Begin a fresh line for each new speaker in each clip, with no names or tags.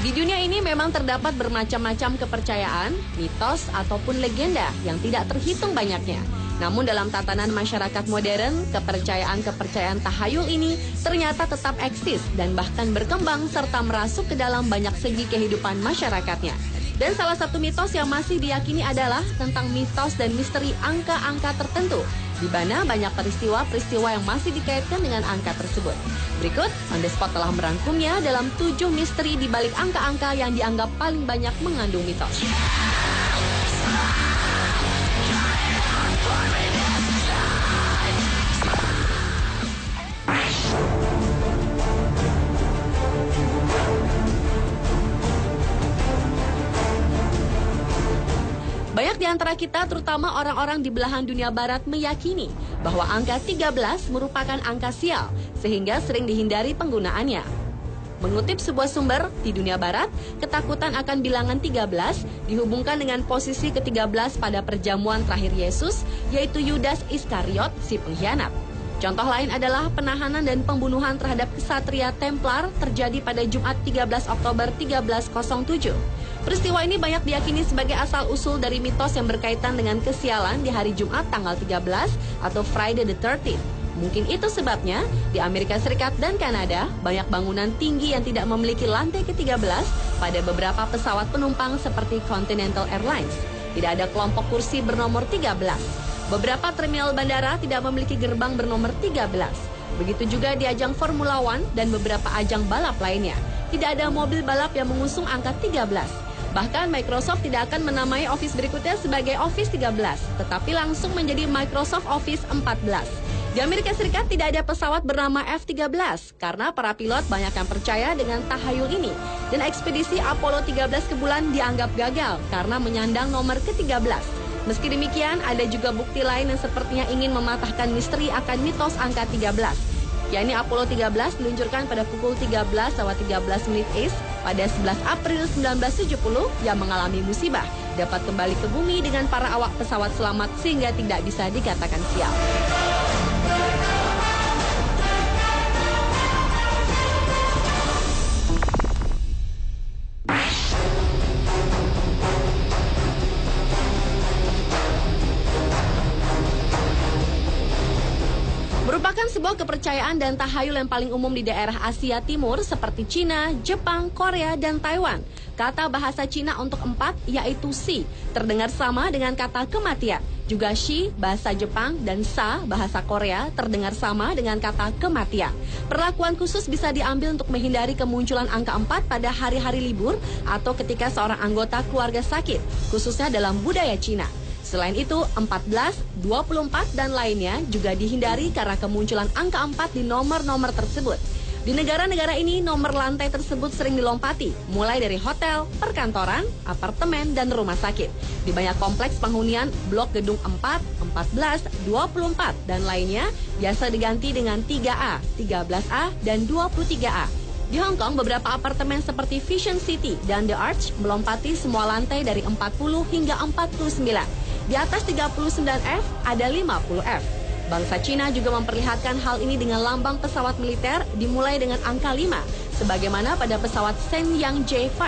Di dunia ini memang terdapat bermacam-macam kepercayaan, mitos, ataupun legenda yang tidak terhitung banyaknya. Namun dalam tatanan masyarakat modern, kepercayaan-kepercayaan tahayul ini ternyata tetap eksis dan bahkan berkembang serta merasuk ke dalam banyak segi kehidupan masyarakatnya. Dan salah satu mitos yang masih diyakini adalah tentang mitos dan misteri angka-angka tertentu, di mana banyak peristiwa-peristiwa yang masih dikaitkan dengan angka tersebut. Berikut, On The Spot telah merangkumnya dalam 7 misteri di balik angka-angka yang dianggap paling banyak mengandung mitos. Banyak di antara kita, terutama orang-orang di belahan dunia barat, meyakini bahwa angka 13 merupakan angka sial, sehingga sering dihindari penggunaannya. Mengutip sebuah sumber, di dunia barat, ketakutan akan bilangan 13 dihubungkan dengan posisi ke-13 pada perjamuan terakhir Yesus, yaitu Yudas Iskariot, si pengkhianat. Contoh lain adalah penahanan dan pembunuhan terhadap kesatria Templar terjadi pada Jumat 13 Oktober 1307. Peristiwa ini banyak diyakini sebagai asal-usul dari mitos yang berkaitan dengan kesialan di hari Jumat tanggal 13 atau Friday the 13th. Mungkin itu sebabnya di Amerika Serikat dan Kanada banyak bangunan tinggi yang tidak memiliki lantai ke-13 pada beberapa pesawat penumpang seperti Continental Airlines. Tidak ada kelompok kursi bernomor 13. Beberapa terminal bandara tidak memiliki gerbang bernomor 13. Begitu juga di ajang Formula One dan beberapa ajang balap lainnya. Tidak ada mobil balap yang mengusung angka 13. Bahkan Microsoft tidak akan menamai Office berikutnya sebagai Office 13, tetapi langsung menjadi Microsoft Office 14. Di Amerika Serikat tidak ada pesawat bernama F-13 karena para pilot banyak yang percaya dengan tahayul ini. Dan ekspedisi Apollo 13 ke bulan dianggap gagal karena menyandang nomor ke-13. Meski demikian, ada juga bukti lain yang sepertinya ingin mematahkan misteri akan mitos angka 13. yakni Apollo 13 diluncurkan pada pukul 13.13 ACE pada 11 April 1970 yang mengalami musibah, dapat kembali ke bumi dengan para awak pesawat selamat sehingga tidak bisa dikatakan sial. Merupakan sebuah kepercayaan dan tahayul yang paling umum di daerah Asia Timur seperti Cina, Jepang, Korea, dan Taiwan. Kata bahasa Cina untuk 4 yaitu Si, terdengar sama dengan kata kematian. Juga Shi, bahasa Jepang, dan Sa, bahasa Korea, terdengar sama dengan kata kematian. Perlakuan khusus bisa diambil untuk menghindari kemunculan angka 4 pada hari-hari libur atau ketika seorang anggota keluarga sakit, khususnya dalam budaya Cina. Selain itu, 14, 24, dan lainnya juga dihindari karena kemunculan angka 4 di nomor-nomor tersebut. Di negara-negara ini, nomor lantai tersebut sering dilompati, mulai dari hotel, perkantoran, apartemen, dan rumah sakit. Di banyak kompleks penghunian, blok gedung 4, 14, 24, dan lainnya biasa diganti dengan 3A, 13A, dan 23A. Di Hong Kong, beberapa apartemen seperti Vision City dan The Arch melompati semua lantai dari 40 hingga 49. Di atas 39F ada 50F. Bangsa Cina juga memperlihatkan hal ini dengan lambang pesawat militer dimulai dengan angka 5, sebagaimana pada pesawat Shenyang J5.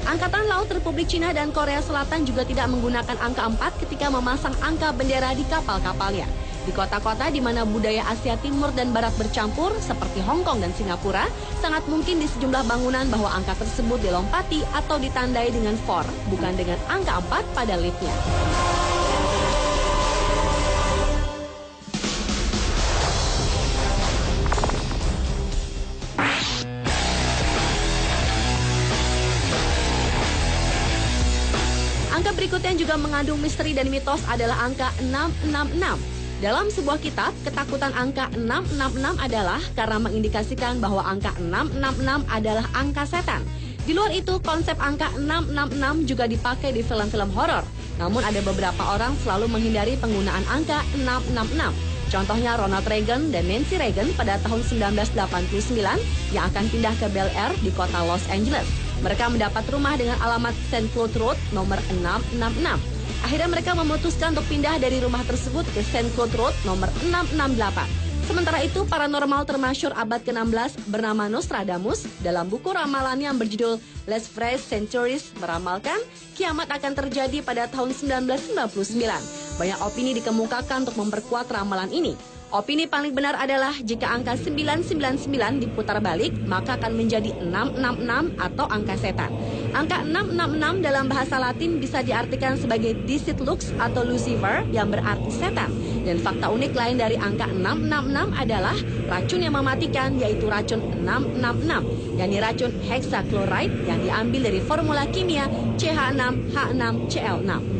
Angkatan Laut Republik Cina dan Korea Selatan juga tidak menggunakan angka 4 ketika memasang angka bendera di kapal-kapalnya. Di kota-kota di mana budaya Asia Timur dan Barat bercampur, seperti Hong Kong dan Singapura, sangat mungkin di sejumlah bangunan bahwa angka tersebut dilompati atau ditandai dengan 4, bukan dengan angka 4 pada liftnya. Angka berikutnya yang juga mengandung misteri dan mitos adalah angka 666. Dalam sebuah kitab, ketakutan angka 666 adalah karena mengindikasikan bahwa angka 666 adalah angka setan. Di luar itu, konsep angka 666 juga dipakai di film-film horor. Namun ada beberapa orang selalu menghindari penggunaan angka 666. Contohnya Ronald Reagan dan Nancy Reagan pada tahun 1989 yang akan pindah ke Bel Air di kota Los Angeles. Mereka mendapat rumah dengan alamat St. Cloud Road nomor 666. Akhirnya mereka memutuskan untuk pindah dari rumah tersebut ke St. Cloud Road nomor 668. Sementara itu, paranormal termasyhur abad ke-16 bernama Nostradamus dalam buku ramalannya yang berjudul Last Fresh Centuries meramalkan kiamat akan terjadi pada tahun 1999. Banyak opini dikemukakan untuk memperkuat ramalan ini. Opini paling benar adalah jika angka 999 diputar balik, maka akan menjadi 666 atau angka setan. Angka 666 dalam bahasa Latin bisa diartikan sebagai Dicit Lux atau Lucifer yang berarti setan. Dan fakta unik lain dari angka 666 adalah racun yang mematikan, yaitu racun 666, yakni racun hexachloride yang diambil dari formula kimia CH6H6Cl6.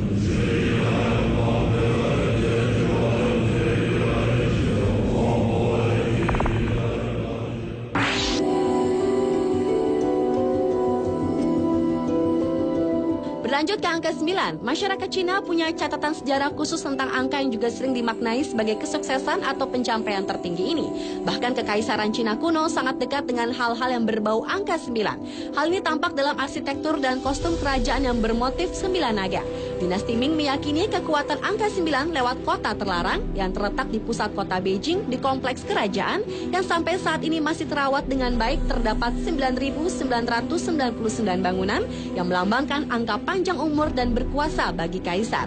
Berlanjut ke angka 9, masyarakat Cina punya catatan sejarah khusus tentang angka yang juga sering dimaknai sebagai kesuksesan atau pencapaian tertinggi ini. Bahkan kekaisaran Cina kuno sangat dekat dengan hal-hal yang berbau angka 9. Hal ini tampak dalam arsitektur dan kostum kerajaan yang bermotif 9 naga. Dinasti Ming meyakini kekuatan angka 9 lewat kota terlarang yang terletak di pusat kota Beijing di kompleks kerajaan yang sampai saat ini masih terawat dengan baik. Terdapat 9.999 bangunan yang melambangkan angka panjang umur dan berkuasa bagi kaisar.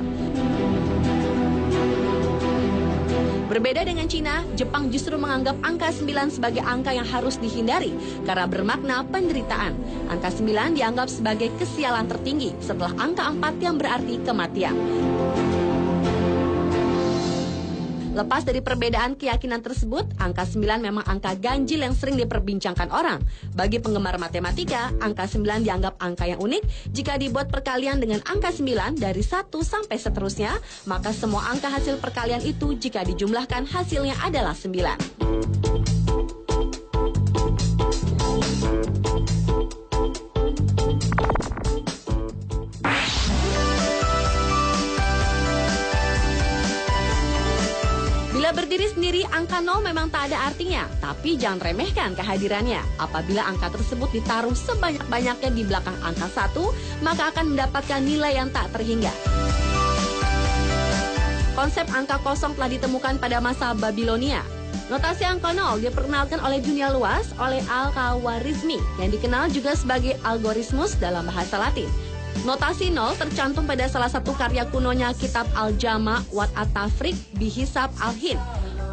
Berbeda dengan Cina, Jepang justru menganggap angka 9 sebagai angka yang harus dihindari karena bermakna penderitaan. Angka 9 dianggap sebagai kesialan tertinggi setelah angka 4 yang berarti kematian. Lepas dari perbedaan keyakinan tersebut, angka 9 memang angka ganjil yang sering diperbincangkan orang. Bagi penggemar matematika, angka 9 dianggap angka yang unik. Jika dibuat perkalian dengan angka 9 dari 1 sampai seterusnya, maka semua angka hasil perkalian itu jika dijumlahkan hasilnya adalah 9. Bila berdiri sendiri, angka 0 memang tak ada artinya, tapi jangan remehkan kehadirannya. Apabila angka tersebut ditaruh sebanyak-banyaknya di belakang angka 1, maka akan mendapatkan nilai yang tak terhingga. Konsep angka kosong telah ditemukan pada masa Babilonia. Notasi angka 0 diperkenalkan oleh dunia luas oleh Al-Khawarizmi, yang dikenal juga sebagai algoritmus dalam bahasa Latin. Notasi 0 tercantum pada salah satu karya kunonya kitab Al-Jama' wa At-Tafriq Bihisab Al-Hind,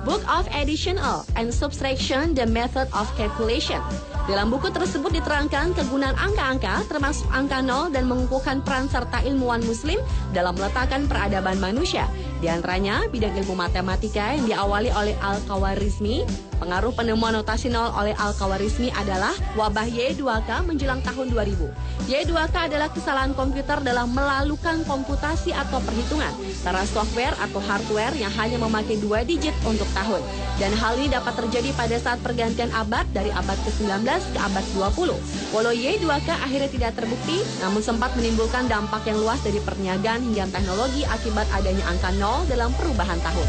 Book of Additional and Subtraction, The Method of Calculation. Dalam buku tersebut diterangkan kegunaan angka-angka termasuk angka 0 dan mengukuhkan peran serta ilmuwan muslim dalam meletakkan peradaban manusia. Di antaranya bidang ilmu matematika yang diawali oleh Al-Khawarizmi. Pengaruh penemuan notasi 0 oleh Al-Khawarizmi adalah wabah Y2K menjelang tahun 2000. Y2K adalah kesalahan komputer dalam melakukan komputasi atau perhitungan karena software atau hardware yang hanya memakai 2 digit untuk tahun. Dan hal ini dapat terjadi pada saat pergantian abad dari abad ke-19 ke abad 20. Walau Y2K akhirnya tidak terbukti, namun sempat menimbulkan dampak yang luas dari perniagaan hingga teknologi akibat adanya angka 0 dalam perubahan tahun.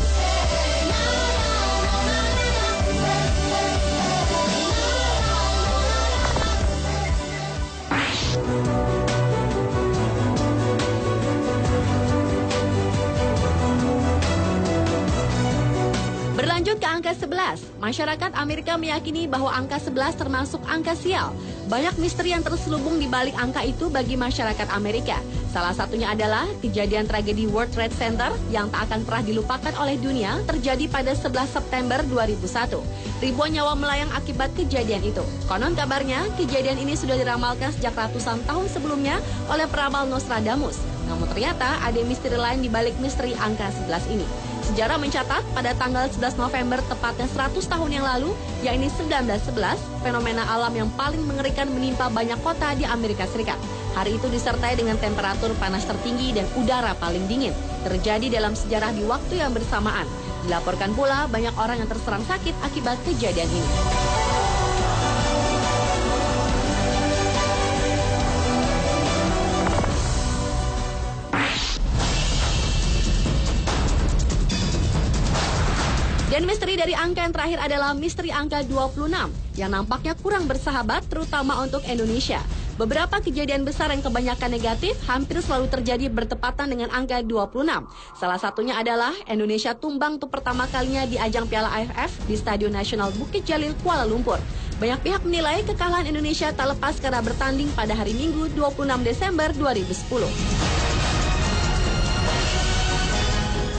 Berlanjut ke angka 11, masyarakat Amerika meyakini bahwa angka 11 termasuk angka sial. Banyak misteri yang terselubung di balik angka itu bagi masyarakat Amerika. Salah satunya adalah kejadian tragedi World Trade Center yang tak akan pernah dilupakan oleh dunia terjadi pada 11 September 2001. Ribuan nyawa melayang akibat kejadian itu. Konon kabarnya, kejadian ini sudah diramalkan sejak ratusan tahun sebelumnya oleh peramal Nostradamus. Namun ternyata ada misteri lain di balik misteri angka 11 ini. Sejarah mencatat pada tanggal 11 November tepatnya 100 tahun yang lalu, yakni 1911, fenomena alam yang paling mengerikan menimpa banyak kota di Amerika Serikat. Hari itu disertai dengan temperatur panas tertinggi dan udara paling dingin. Terjadi dalam sejarah di waktu yang bersamaan. Dilaporkan pula banyak orang yang terserang sakit akibat kejadian ini. Dan misteri dari angka yang terakhir adalah misteri angka 26 yang nampaknya kurang bersahabat terutama untuk Indonesia. Beberapa kejadian besar yang kebanyakan negatif hampir selalu terjadi bertepatan dengan angka 26. Salah satunya adalah Indonesia tumbang untuk pertama kalinya di ajang Piala AFF di Stadion Nasional Bukit Jalil, Kuala Lumpur. Banyak pihak menilai kekalahan Indonesia tak lepas karena bertanding pada hari Minggu 26 Desember 2010.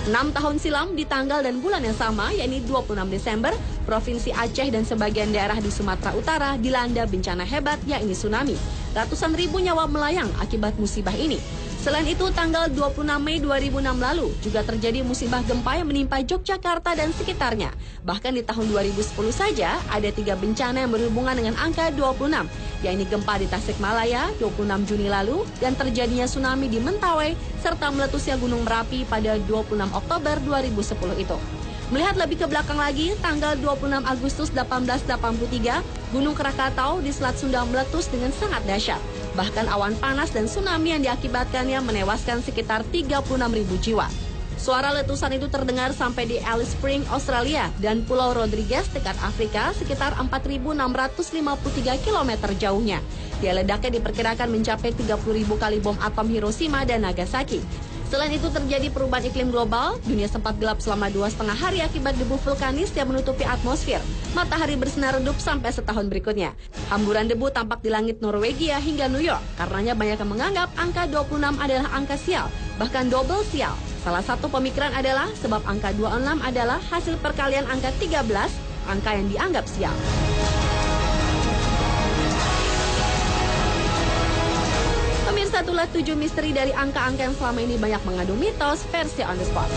6 tahun silam di tanggal dan bulan yang sama, yakni 26 Desember, Provinsi Aceh dan sebagian daerah di Sumatera Utara dilanda bencana hebat, yakni tsunami. Ratusan ribu nyawa melayang akibat musibah ini. Selain itu, tanggal 26 Mei 2006 lalu juga terjadi musibah gempa yang menimpa Yogyakarta dan sekitarnya. Bahkan di tahun 2010 saja ada 3 bencana yang berhubungan dengan angka 26, yakni gempa di Tasikmalaya 26 Juni lalu dan terjadinya tsunami di Mentawai serta meletusnya Gunung Merapi pada 26 Oktober 2010 itu. Melihat lebih ke belakang lagi, tanggal 26 Agustus 1883, Gunung Krakatau di Selat Sunda meletus dengan sangat dahsyat. Bahkan awan panas dan tsunami yang diakibatkannya menewaskan sekitar 36.000 jiwa. Suara letusan itu terdengar sampai di Alice Springs, Australia, dan Pulau Rodriguez dekat Afrika sekitar 4.653 km jauhnya. Dia ledaknya diperkirakan mencapai 30.000 kali bom atom Hiroshima dan Nagasaki. Selain itu terjadi perubahan iklim global, dunia sempat gelap selama 2,5 hari akibat debu vulkanis yang menutupi atmosfer. Matahari bersinar redup sampai setahun berikutnya. Hamburan debu tampak di langit Norwegia hingga New York. Karenanya banyak yang menganggap angka 26 adalah angka sial, bahkan double sial. Salah satu pemikiran adalah sebab angka 26 adalah hasil perkalian angka 13, angka yang dianggap sial. Pemirsa, itulah 7 misteri dari angka-angka yang selama ini banyak mengadu mitos versi On The Spot.